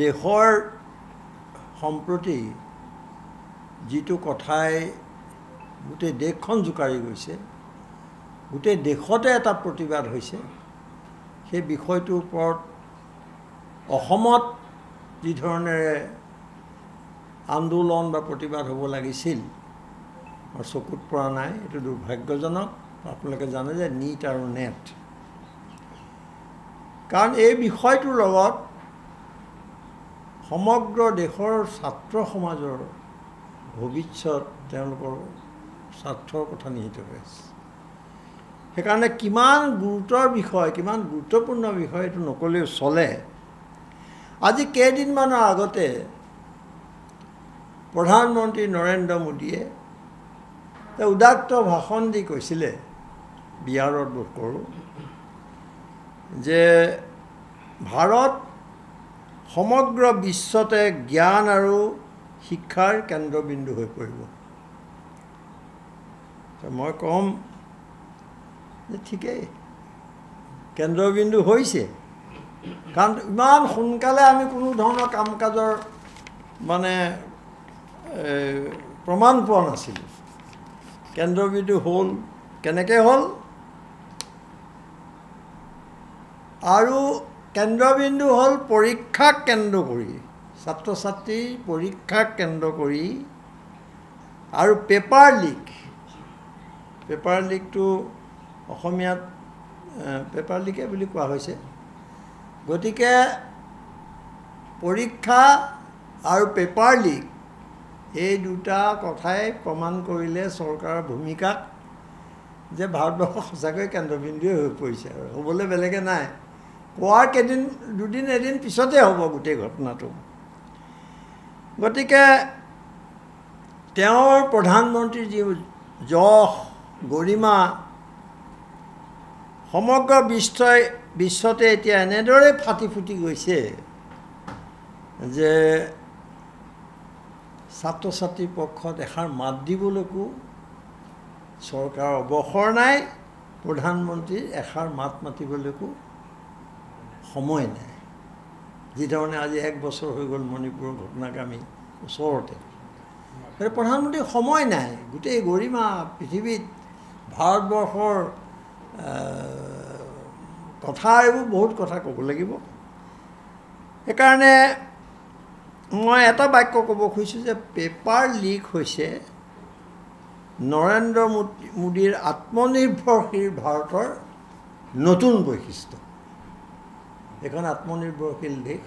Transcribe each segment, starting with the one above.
দেশৰ সম্প্ৰতি যিটো কথাই গোটেই দেশখন জোকাৰি গৈছে, গোটেই দেশতে এটা প্ৰতিবাদ হৈছে, সেই বিষয়টোৰ ওপৰত অসমত যি ধৰণেৰে আন্দোলন বা প্ৰতিবাদ হ'ব লাগিছিল মোৰ চকুত পৰা নাই। এইটো দুৰ্ভাগ্যজনক। আপোনালোকে জানে যে নীট আৰু নেট, কাৰণ এই বিষয়টোৰ লগত সমগ্ৰ দেশৰ ছাত্ৰ সমাজৰ ভৱিষ্যত, তেওঁলোকৰ স্বাৰ্থৰ কথা নিহিত হৈ আছে। সেইকাৰণে কিমান গুৰুতৰ বিষয়, কিমান গুৰুত্বপূৰ্ণ বিষয় এইটো নকলেও চলে। আজি কেইদিনমানৰ আগতে প্ৰধানমন্ত্ৰী নৰেন্দ্ৰ মোদীয়ে উদাত্ত ভাষণ দি কৈছিলে, বিহাৰত বোধ কৰোঁ, যে ভাৰত সমগ্ৰ বিশ্বতে জ্ঞান আৰু শিক্ষাৰ কেন্দ্ৰবিন্দু হৈ পৰিব। মই ক'ম যে ঠিকেই, কেন্দ্ৰবিন্দু হৈছে, কাৰণ ইমান সোনকালে আমি কোনো ধৰণৰ কাম কাজৰ মানে প্ৰমাণ পোৱা নাছিলোঁ। কেন্দ্ৰবিন্দু হ'ল, কেনেকৈ হ'ল? আৰু কেন্দ্ৰবিন্দু হ'ল পৰীক্ষাক কেন্দ্ৰ কৰি, ছাত্ৰ ছাত্ৰীৰ পৰীক্ষাক কেন্দ্ৰ কৰি, আৰু পেপাৰ লিকটো অসমীয়াত পেপাৰ লিকে বুলি কোৱা হৈছে। গতিকে পৰীক্ষা আৰু পেপাৰ লিক এই দুটা কথাই প্ৰমাণ কৰিলে চৰকাৰৰ ভূমিকাক, যে ভাৰতবৰ্ষ সঁচাকৈ কেন্দ্ৰবিন্দুৱে হৈ পৰিছে আৰু হ'বলৈ বেলেগে নাই। কোৱাৰ এদিন পিছতে হ'ব গোটেই ঘটনাটো। গতিকে তেওঁৰ প্ৰধানমন্ত্ৰীৰ যি যশ, গৰিমা সমগ্ৰ বিশ্বতে এতিয়া এনেদৰে ফাটি ফুটি গৈছে যে ছাত্ৰ ছাত্ৰীৰ পক্ষত এষাৰ মাত দিবলৈকো চৰকাৰৰ অৱসৰ নাই, প্ৰধানমন্ত্ৰীৰ এষাৰ মাত মাতিবলৈকো সময় নাই। যিধৰণে আজি 1 বছৰ হৈ গ'ল মণিপুৰৰ ঘটনাকামী ওচৰতে, প্ৰধানমন্ত্ৰীৰ সময় নাই। গোটেই গৰিমা পৃথিৱীত ভাৰতবৰ্ষৰ কথা, এইবোৰ বহুত কথা ক'ব লাগিব। সেইকাৰণে মই এটা বাক্য ক'ব খুজিছোঁ যে পেপাৰ লিক হৈছে নৰেন্দ্ৰ মোদীৰ আত্মনিৰ্ভৰশীল ভাৰতৰ নতুন বৈশিষ্ট্য। এখন আত্মনিৰ্ভৰশীল দেশ।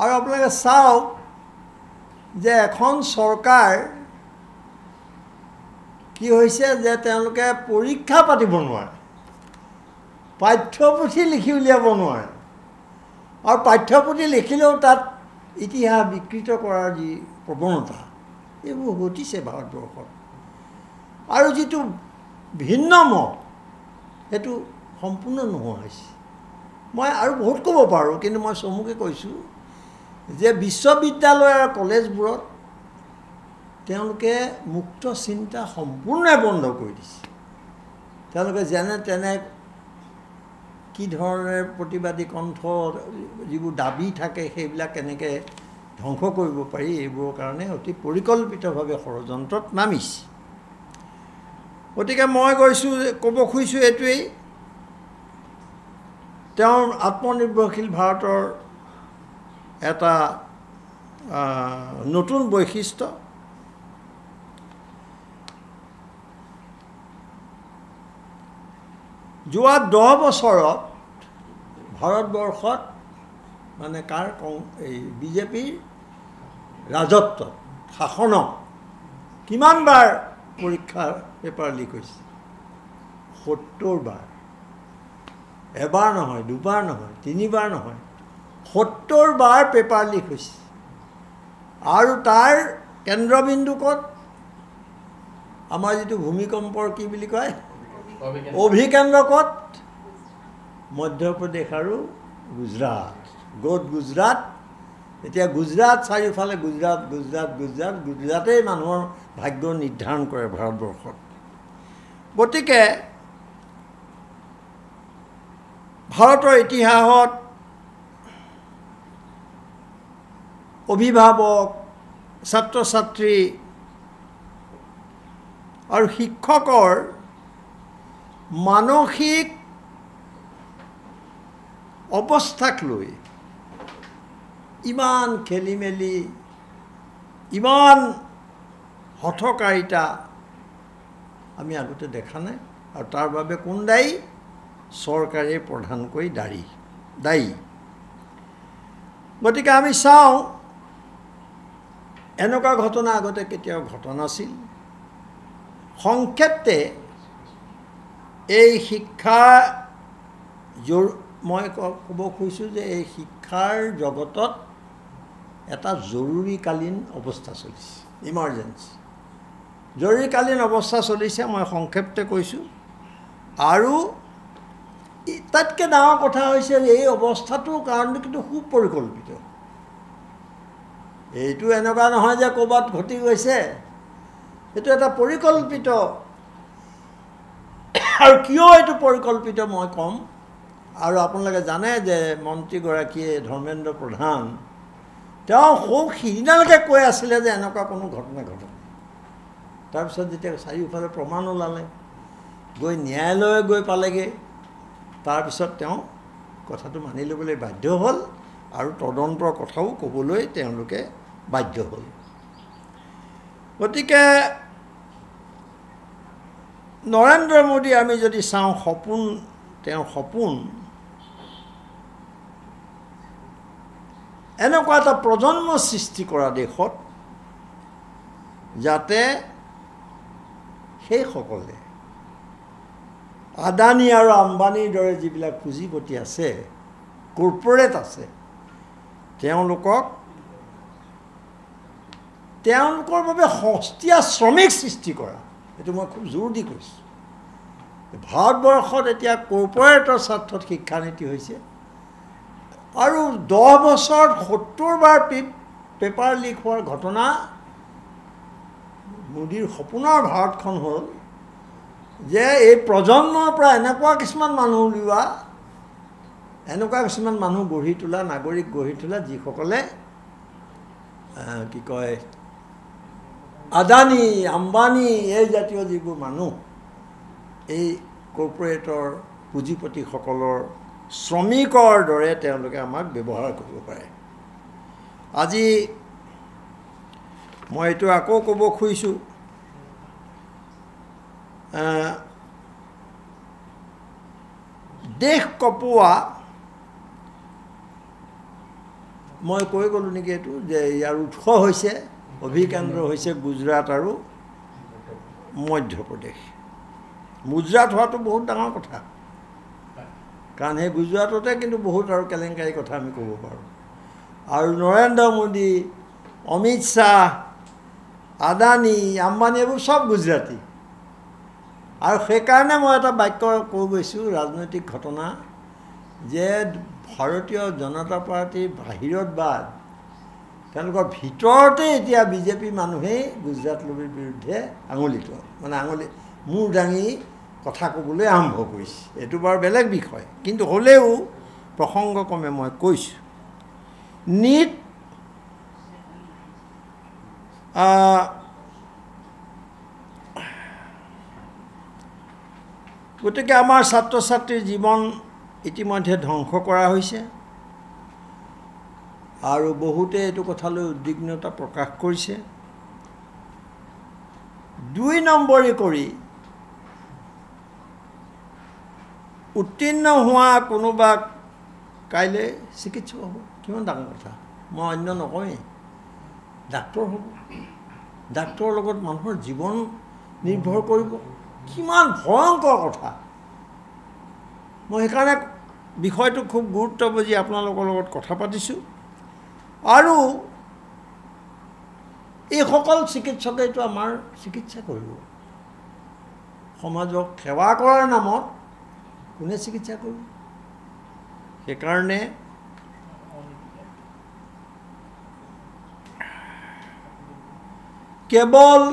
আৰু আপোনালোকে চাওক যে এখন চৰকাৰ কি হৈছে, যে তেওঁলোকে পৰীক্ষা পাতিব নোৱাৰে, পাঠ্যপুথি লিখি উলিয়াব নোৱাৰে, আৰু পাঠ্যপুথি লিখিলেও তাত ইতিহাস বিকৃত কৰাৰ যি প্ৰৱণতা, এইবোৰ ঘটিছে ভাৰতবৰ্ষত। আৰু যিটো ভিন্ন মত, সেইটো সম্পূৰ্ণ নোহোৱা হৈছে। মই আৰু বহুত ক'ব পাৰোঁ, কিন্তু মই চমুকৈ কৈছোঁ যে বিশ্ববিদ্যালয় আৰু কলেজবোৰত তেওঁলোকে মুক্ত চিন্তা সম্পূৰ্ণই বন্ধ কৰি দিছে। তেওঁলোকে যেনে তেনে কি ধৰণে প্ৰতিবাদী কণ্ঠ, যিবোৰ দাবী থাকে, সেইবিলাক কেনেকৈ ধ্বংস কৰিব পাৰি, এইবোৰৰ কাৰণে অতি পৰিকল্পিতভাৱে ষড়যন্ত্ৰত নামিছে। গতিকে মই ক'ব খুজিছোঁ এইটোৱেই, তেওঁৰ আত্মনিৰ্ভৰশীল ভাৰতৰ এটা নতুন বৈশিষ্ট্য। যোৱা 10 বছৰত ভাৰতবৰ্ষত মানে এই বিজেপিৰ ৰাজত্বত, শাসনত কিমানবাৰ পৰীক্ষাৰ পেপাৰ লিক হৈছে? 70 বাৰ। এবাৰ নহয়, দুবাৰ নহয়, 3 বাৰ নহয়, 70 বাৰ পেপাৰ লিক হৈছে। আৰু তাৰ কেন্দ্ৰবিন্দু ক'ত? আমাৰ যিটো ভূমিকম্পৰ কি বুলি কয়, অভিকেন্দ্ৰ ক'ত? মধ্যপ্ৰদেশ আৰু গুজৰাট। গ'ত গুজৰাট। এতিয়া গুজৰাট চাৰিওফালে গুজৰাটেই মানুহৰ ভাগ্য নিৰ্ধাৰণ কৰে ভাৰতবৰ্ষত। গতিকে ভাৰতৰ ইতিহাসত অভিভাৱক ছাত্ৰ ছাত্ৰী আৰু শিক্ষকৰ মানসিক অৱস্থাক লৈ ইমান খেলিমেলি ইমান হঠকাৰিতা আমি আগতে দেখা নাই আৰু তাৰ বাবে কোন দায়ী চৰকাৰে প্ৰধানকৈ দায়ী গতিকে আমি চাওঁ এনেকুৱা ঘটনা আগতে কেতিয়াও ঘটা নাছিল সংক্ষেপতে এই শিক্ষা মই ক'ব খুজিছোঁ যে এই শিক্ষাৰ জগতত এটা জৰুৰীকালীন অৱস্থা চলিছে ইমাৰ্জেঞ্চি জৰুৰীকালীন অৱস্থা চলিছে মই সংক্ষেপতে কৈছোঁ আৰু তাতকৈ ডাঙৰ কথা হৈছে এই অৱস্থাটোৰ কাৰণে কিন্তু সুপৰিকল্পিত এইটো এনেকুৱা নহয় যে ক'ৰবাত ঘটি গৈছে এইটো এটা পৰিকল্পিত আৰু কিয় এইটো পৰিকল্পিত মই ক'ম আৰু আপোনালোকে জানে যে মন্ত্ৰীগৰাকীয়ে ধৰ্মেন্দ্ৰ প্ৰধান তেওঁ সিদিনালৈকে কৈ আছিলে যে এনেকুৱা কোনো ঘটনা ঘটে তাৰপিছত যেতিয়া চাৰিওফালে প্ৰমাণ ওলালে গৈ ন্যায়ালয়ে গৈ পালেগৈ তাৰপিছত তেওঁ কথাটো মানি ল'বলৈ বাধ্য হ'ল আৰু তদন্তৰ কথাও ক'বলৈ তেওঁলোকে বাধ্য হ'ল গতিকে নৰেন্দ্ৰ মোদী আমি যদি চাওঁ তেওঁৰ সপোন এনেকুৱা এটা প্ৰজন্ম সৃষ্টি কৰা দেশত যাতে সেইসকলে আদানী আৰু আম্বানীৰ দৰে যিবিলাক পুঁজিপতি আছে কৰ্পৰেট আছে তেওঁলোকৰ বাবে সস্তীয়া শ্ৰমিক সৃষ্টি কৰা এইটো মই খুব জোৰ দি কৈছোঁ ভাৰতবৰ্ষত এতিয়া কৰ্পৰেটৰ স্বাৰ্থত শিক্ষানীতি হৈছে আৰু 10 বছৰত 70 বাৰ পেপাৰ লিক হোৱাৰ ঘটনা মোদীৰ সপোনৰ ভাৰতখন হ'ল যে এই প্ৰজন্মৰ পৰা এনেকুৱা কিছুমান মানুহ উলিওৱা এনেকুৱা কিছুমান মানুহ গঢ়ি তোলা নাগৰিক গঢ়ি তোলা যিসকলে কি কয় আদানী আম্বানী এই জাতীয় যিবোৰ মানুহ এই কৰ্পৰেটৰ পুঁজিপতিসকলৰ শ্ৰমিকৰ দৰে তেওঁলোকে আমাক ব্যৱহাৰ কৰিব পাৰে আজি মই এইটো আকৌ ক'ব খুজিছোঁ দেশ কপোৱা মই কৈ গ'লোঁ নেকি এইটো যে ইয়াৰ উৎস হৈছে অভিকেন্দ্ৰ হৈছে গুজৰাট আৰু মধ্যপ্ৰদেশ গুজৰাট হোৱাটো বহুত ডাঙৰ কথা কাৰণ সেই গুজৰাটতে কিন্তু বহুত আৰু কেলেংকাৰী কথা আমি ক'ব পাৰোঁ আৰু নৰেন্দ্ৰ মোদী অমিত শ্বাহ আদানী আম্বানী এইবোৰ চব গুজৰাটী আৰু সেইকাৰণে মই এটা বাক্য কৈ গৈছোঁ ৰাজনৈতিক ঘটনা যে ভাৰতীয় জনতা পাৰ্টীৰ বাহিৰত বাদ তেওঁলোকৰ ভিতৰতে এতিয়া বিজেপি মানুহেই গুজৰাট লবিৰ বিৰুদ্ধে মূৰ দাঙি কথা ক'বলৈ আৰম্ভ কৰিছে এইটো বাৰু বেলেগ বিষয় কিন্তু হ'লেও প্ৰসংগক্ৰমে মই কৈছোঁ নীট গতিকে আমাৰ ছাত্ৰ ছাত্ৰীৰ জীৱন ইতিমধ্যে ধ্বংস কৰা হৈছে আৰু বহুতে এইটো কথালৈ উদ্বিগ্নতা প্ৰকাশ কৰিছে 2 নম্বৰী কৰি উত্তীৰ্ণ হোৱা কোনোবা কাইলৈ চিকিৎসক হ'ব কিমান ডাঙৰ কথা মই অন্য নকওঁৱেই ডাক্তৰ হ'ব ডাক্তৰৰ লগত মানুহৰ জীৱন নিৰ্ভৰ কৰিব কিমান ভয়ংকৰ কথা মই সেইকাৰণে বিষয়টো খুব গুৰুত্ব বুজি আপোনালোকৰ লগত কথা পাতিছোঁ আৰু এইসকল চিকিৎসকেইটো আমাৰ চিকিৎসা কৰিব সমাজক সেৱা কৰাৰ নামত কোনে চিকিৎসা কৰিব সেইকাৰণে কেৱল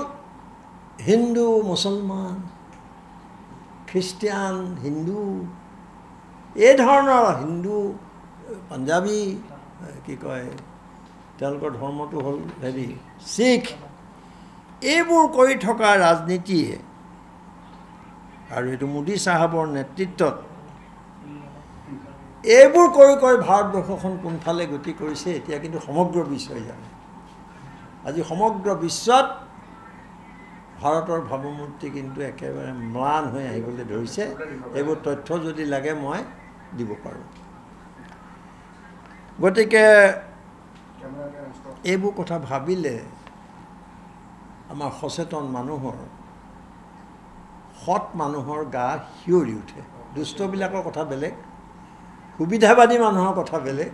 হিন্দু মুছলমান খ্ৰীষ্টিয়ান হিন্দু এই ধৰণৰ হিন্দু পাঞ্জাবী কি কয় তেওঁলোকৰ ধৰ্মটো হ'ল হেৰি শিখ। এইবোৰ কৰি থকা ৰাজনীতিয়ে আৰু এইটো মোদী চাহাবৰ নেতৃত্বত এইবোৰ কৰি কৰি ভাৰতবৰ্ষখন কোনফালে গতি কৰিছে এতিয়া কিন্তু সমগ্ৰ বিশ্বই জানে। আজি সমগ্ৰ বিশ্বত ভাৰতৰ ভাৱমূৰ্তি কিন্তু একেবাৰে ম্লান হৈ আহিবলৈ ধৰিছে। এইবোৰ তথ্য যদি লাগে মই দিব পাৰোঁ। গতিকে এইবোৰ কথা ভাবিলে আমাৰ সচেতন মানুহৰ, সৎ মানুহৰ গা শিয়ৰি উঠে। দুষ্টবিলাকৰ কথা বেলেগ, সুবিধাবাদী মানুহৰ কথা বেলেগ,